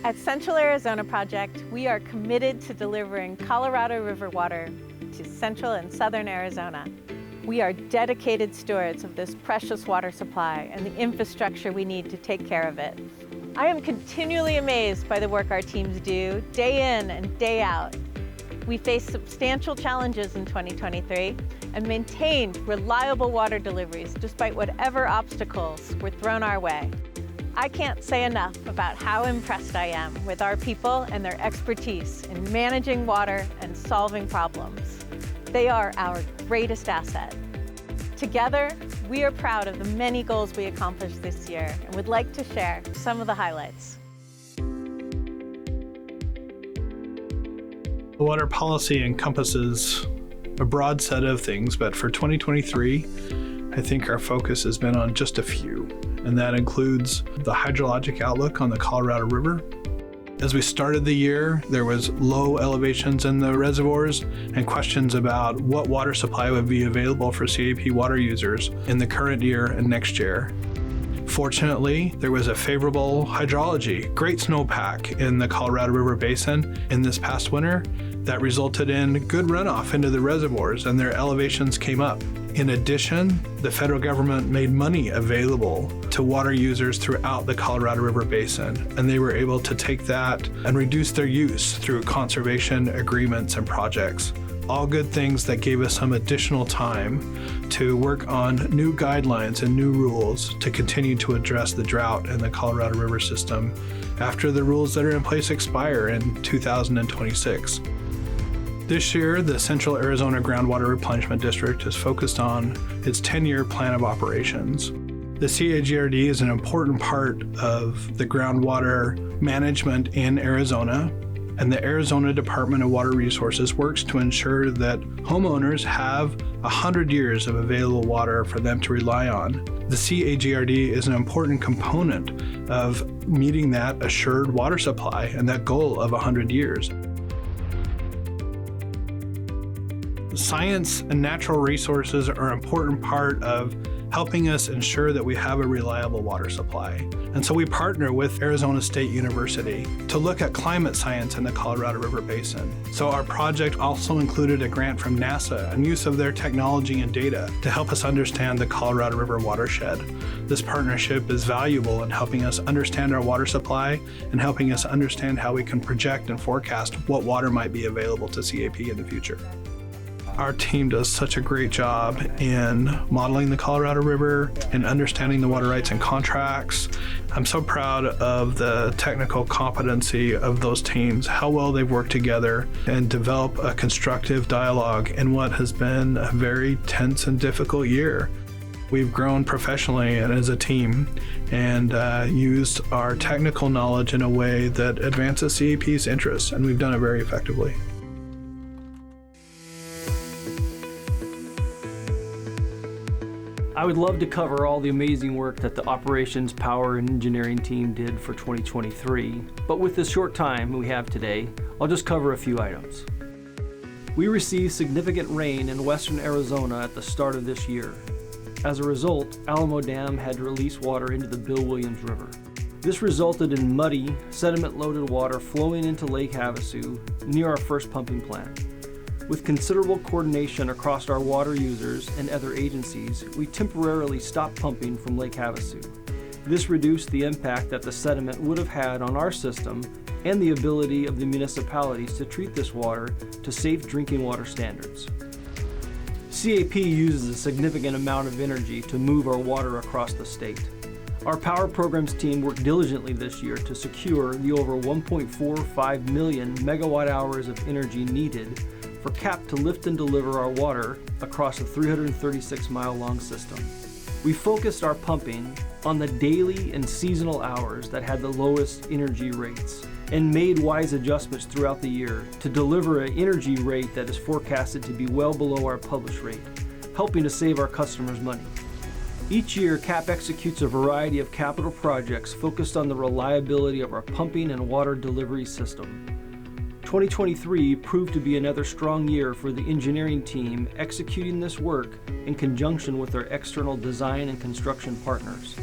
At Central Arizona Project, we are committed to delivering Colorado River water to central and southern Arizona. We are dedicated stewards of this precious water supply and the infrastructure we need to take care of it. I am continually amazed by the work our teams do, day in and day out. We faced substantial challenges in 2023 and maintained reliable water deliveries despite whatever obstacles were thrown our way. I can't say enough about how impressed I am with our people and their expertise in managing water and solving problems. They are our greatest asset. Together, we are proud of the many goals we accomplished this year and would like to share some of the highlights. Water policy encompasses a broad set of things, but for 2023, I think our focus has been on just a few, and that includes the hydrologic outlook on the Colorado River. As we started the year, there was low elevations in the reservoirs and questions about what water supply would be available for CAP water users in the current year and next year. Fortunately, there was a favorable hydrology, great snowpack in the Colorado River Basin in this past winter that resulted in good runoff into the reservoirs and their elevations came up. In addition, the federal government made money available to water users throughout the Colorado River Basin, and they were able to take that and reduce their use through conservation agreements and projects. All good things that gave us some additional time to work on new guidelines and new rules to continue to address the drought in the Colorado River system after the rules that are in place expire in 2026. This year, the Central Arizona Groundwater Replenishment District is focused on its 10-year plan of operations. The CAGRD is an important part of the groundwater management in Arizona, and the Arizona Department of Water Resources works to ensure that homeowners have 100 years of available water for them to rely on. The CAGRD is an important component of meeting that assured water supply and that goal of 100 years. Science and natural resources are an important part of helping us ensure that we have a reliable water supply. And so we partner with Arizona State University to look at climate science in the Colorado River Basin. So our project also included a grant from NASA and use of their technology and data to help us understand the Colorado River watershed. This partnership is valuable in helping us understand our water supply and helping us understand how we can project and forecast what water might be available to CAP in the future. Our team does such a great job in modeling the Colorado River and understanding the water rights and contracts. I'm so proud of the technical competency of those teams, how well they've worked together and develop a constructive dialogue in what has been a very tense and difficult year. We've grown professionally and as a team and used our technical knowledge in a way that advances CAP's interests, and we've done it very effectively. I would love to cover all the amazing work that the operations, power, and engineering team did for 2023, but with this short time we have today, I'll just cover a few items. We received significant rain in western Arizona at the start of this year. As a result, Alamo Dam had to release water into the Bill Williams River. This resulted in muddy, sediment-loaded water flowing into Lake Havasu near our first pumping plant. With considerable coordination across our water users and other agencies, we temporarily stopped pumping from Lake Havasu. This reduced the impact that the sediment would have had on our system and the ability of the municipalities to treat this water to safe drinking water standards. CAP uses a significant amount of energy to move our water across the state. Our power programs team worked diligently this year to secure the over 1.45 million megawatt hours of energy needed for CAP to lift and deliver our water across a 336-mile-long system. We focused our pumping on the daily and seasonal hours that had the lowest energy rates and made wise adjustments throughout the year to deliver an energy rate that is forecasted to be well below our published rate, helping to save our customers money. Each year, CAP executes a variety of capital projects focused on the reliability of our pumping and water delivery system. 2023 proved to be another strong year for the engineering team executing this work in conjunction with our external design and construction partners.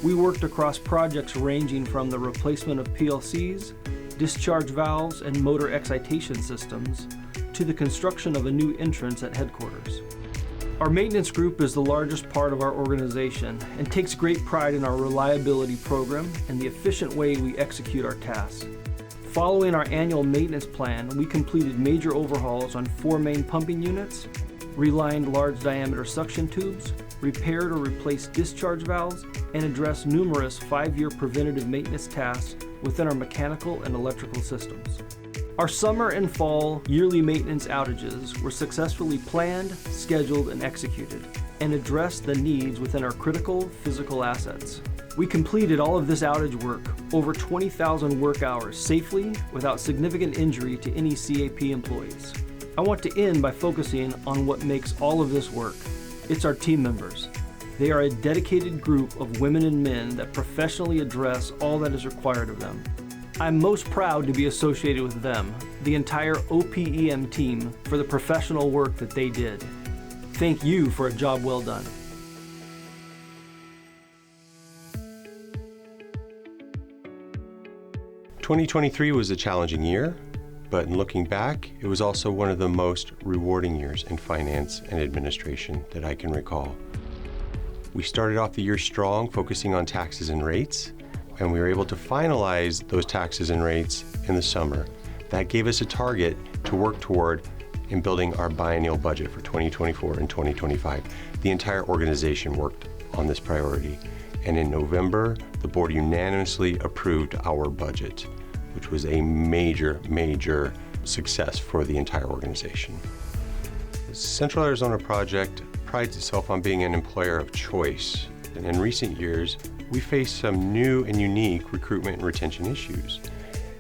We worked across projects ranging from the replacement of PLCs, discharge valves, and motor excitation systems, to the construction of a new entrance at headquarters. Our maintenance group is the largest part of our organization and takes great pride in our reliability program and the efficient way we execute our tasks. Following our annual maintenance plan, we completed major overhauls on 4 main pumping units, relined large diameter suction tubes, repaired or replaced discharge valves, and addressed numerous 5-year preventative maintenance tasks within our mechanical and electrical systems. Our summer and fall yearly maintenance outages were successfully planned, scheduled, and executed, and addressed the needs within our critical physical assets. We completed all of this outage work, over 20,000 work hours, safely without significant injury to any CAP employees. I want to end by focusing on what makes all of this work. It's our team members. They are a dedicated group of women and men that professionally address all that is required of them. I'm most proud to be associated with them, the entire OPEM team, for the professional work that they did. Thank you for a job well done. "2023 was a challenging year, but in looking back, it was also one of the most rewarding years in finance and administration that I can recall. We started off the year strong, focusing on taxes and rates, and we were able to finalize those taxes and rates in the summer. That gave us a target to work toward in building our biennial budget for 2024 and 2025. The entire organization worked on this priority, and in November, the board unanimously approved our budget, which was a major success for the entire organization. The Central Arizona Project prides itself on being an employer of choice, and in recent years, we faced some new and unique recruitment and retention issues.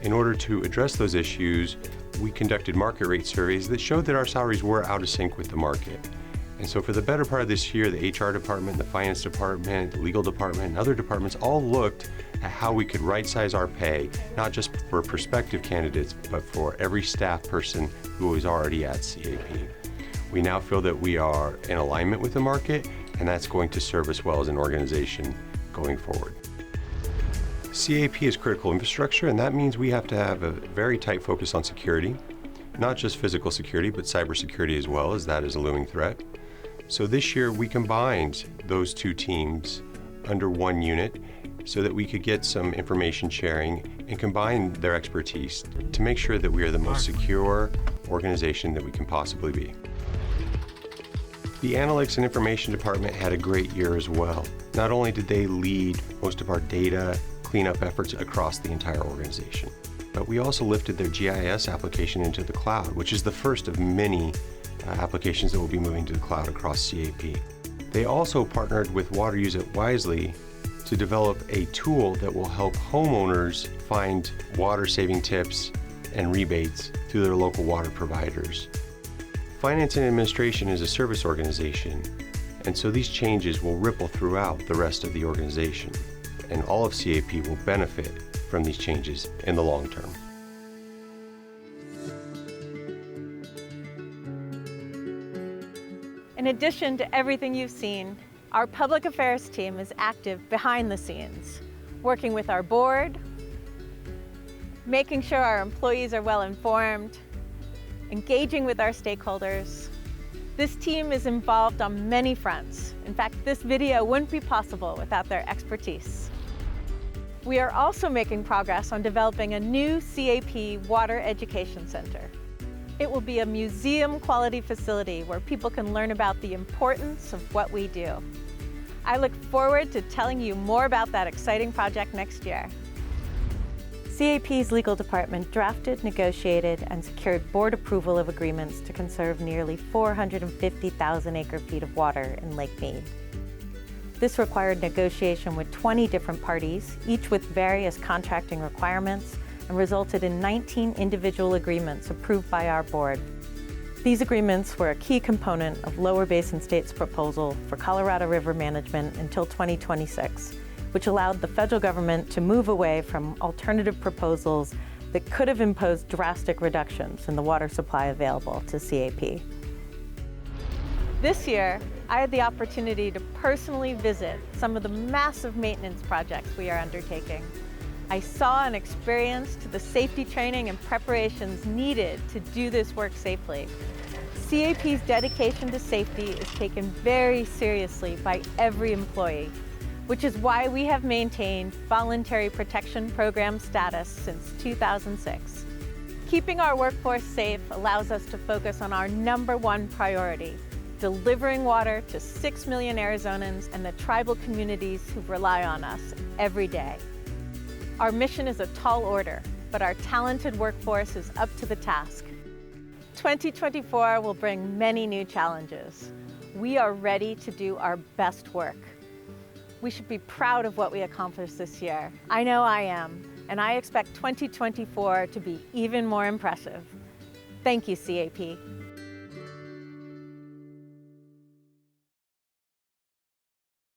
In order to address those issues, we conducted market rate surveys that showed that our salaries were out of sync with the market. And so for the better part of this year, the HR department, the finance department, the legal department, and other departments all looked at how we could right-size our pay, not just for prospective candidates, but for every staff person who was already at CAP. We now feel that we are in alignment with the market, and that's going to serve us well as an organization going forward. CAP is critical infrastructure, and that means we have to have a very tight focus on security, not just physical security, but cybersecurity as well, as that is a looming threat. So this year we combined those two teams under one unit so that we could get some information sharing and combine their expertise to make sure that we are the most secure organization that we can possibly be. The Analytics and Information Department had a great year as well. Not only did they lead most of our data cleanup efforts across the entire organization, but we also lifted their GIS application into the cloud, which is the first of many applications that will be moving to the cloud across CAP. They also partnered with Water Use It Wisely to develop a tool that will help homeowners find water-saving tips and rebates through their local water providers. Finance and administration is a service organization, and so these changes will ripple throughout the rest of the organization, and all of CAP will benefit from these changes in the long term. In addition to everything you've seen, our public affairs team is active behind the scenes, working with our board, making sure our employees are well informed, engaging with our stakeholders. This team is involved on many fronts. In fact, this video wouldn't be possible without their expertise. We are also making progress on developing a new CAP Water Education Center. It will be a museum-quality facility where people can learn about the importance of what we do. I look forward to telling you more about that exciting project next year. CAP's legal department drafted, negotiated, and secured board approval of agreements to conserve nearly 450,000 acre-feet of water in Lake Mead. This required negotiation with 20 different parties, each with various contracting requirements, and resulted in 19 individual agreements approved by our board. These agreements were a key component of Lower Basin State's proposal for Colorado River management until 2026, which allowed the federal government to move away from alternative proposals that could have imposed drastic reductions in the water supply available to CAP. This year, I had the opportunity to personally visit some of the massive maintenance projects we are undertaking. I saw and experienced the safety training and preparations needed to do this work safely. CAP's dedication to safety is taken very seriously by every employee, which is why we have maintained voluntary protection program status since 2006. Keeping our workforce safe allows us to focus on our #1 priority, delivering water to 6 million Arizonans and the tribal communities who rely on us every day. Our mission is a tall order, but our talented workforce is up to the task. 2024 will bring many new challenges. We are ready to do our best work. We should be proud of what we accomplished this year. I know I am, and I expect 2024 to be even more impressive. Thank you, CAP.